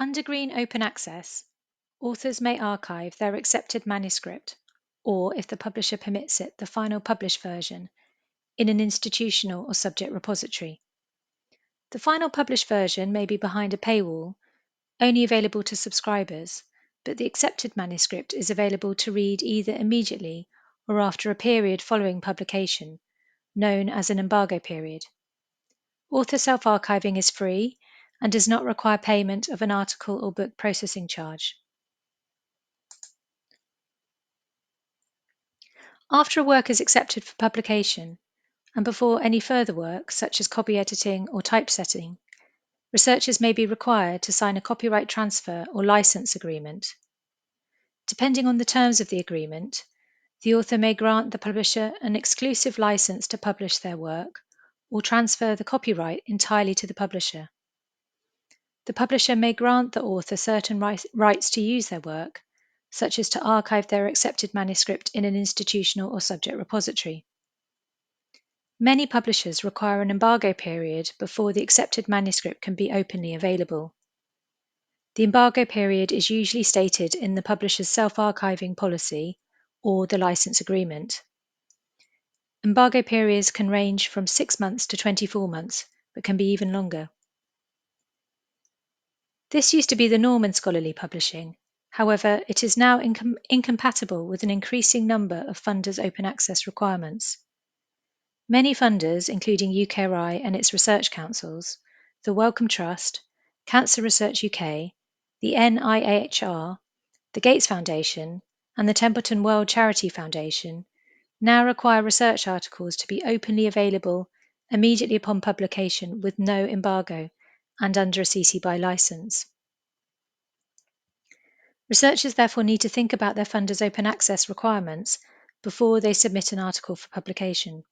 Under Green Open Access, authors may archive their accepted manuscript, or if the publisher permits it, the final published version, in an institutional or subject repository. The final published version may be behind a paywall, only available to subscribers, but the accepted manuscript is available to read either immediately or after a period following publication, known as an embargo period. Author self-archiving is free and does not require payment of an article or book processing charge. After a work is accepted for publication, and before any further work, such as copy editing or typesetting, researchers may be required to sign a copyright transfer or license agreement. Depending on the terms of the agreement, the author may grant the publisher an exclusive license to publish their work or transfer the copyright entirely to the publisher. The publisher may grant the author certain rights to use their work, such as to archive their accepted manuscript in an institutional or subject repository. Many publishers require an embargo period before the accepted manuscript can be openly available. The embargo period is usually stated in the publisher's self-archiving policy or the license agreement. Embargo periods can range from 6 months to 24 months, but can be even longer. This used to be the norm in scholarly publishing. However, it is now incompatible with an increasing number of funders' open access requirements. Many funders, including UKRI and its research councils, the Wellcome Trust, Cancer Research UK, the NIAHR, the Gates Foundation, and the Templeton World Charity Foundation, now require research articles to be openly available immediately upon publication with no embargo and under a CC BY license. Researchers therefore need to think about their funders' open access requirements before they submit an article for publication.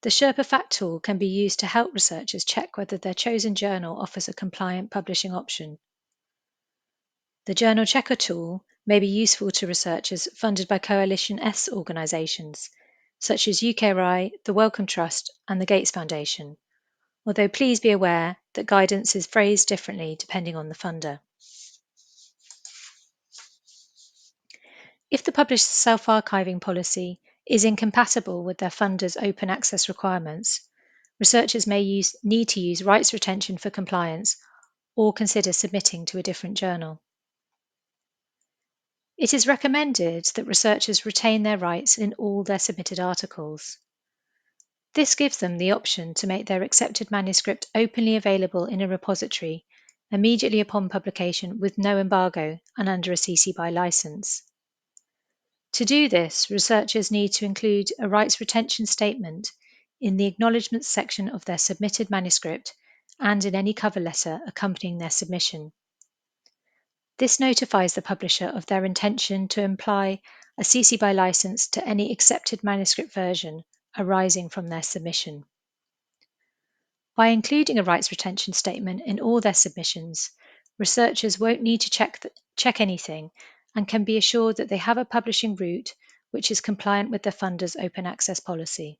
The Sherpa Fact tool can be used to help researchers check whether their chosen journal offers a compliant publishing option. The Journal Checker tool may be useful to researchers funded by Coalition S organisations, such as UKRI, the Wellcome Trust, and the Gates Foundation, although please be aware that guidance is phrased differently depending on the funder. If the publisher's self-archiving policy is incompatible with their funder's open access requirements, researchers may need to use rights retention for compliance or consider submitting to a different journal. It is recommended that researchers retain their rights in all their submitted articles. This gives them the option to make their accepted manuscript openly available in a repository immediately upon publication with no embargo and under a CC BY license. To do this, researchers need to include a rights retention statement in the acknowledgements section of their submitted manuscript and in any cover letter accompanying their submission. This notifies the publisher of their intention to apply a CC BY license to any accepted manuscript version arising from their submission. By including a rights retention statement in all their submissions, researchers won't need to check anything and can be assured that they have a publishing route which is compliant with their funder's open access policy.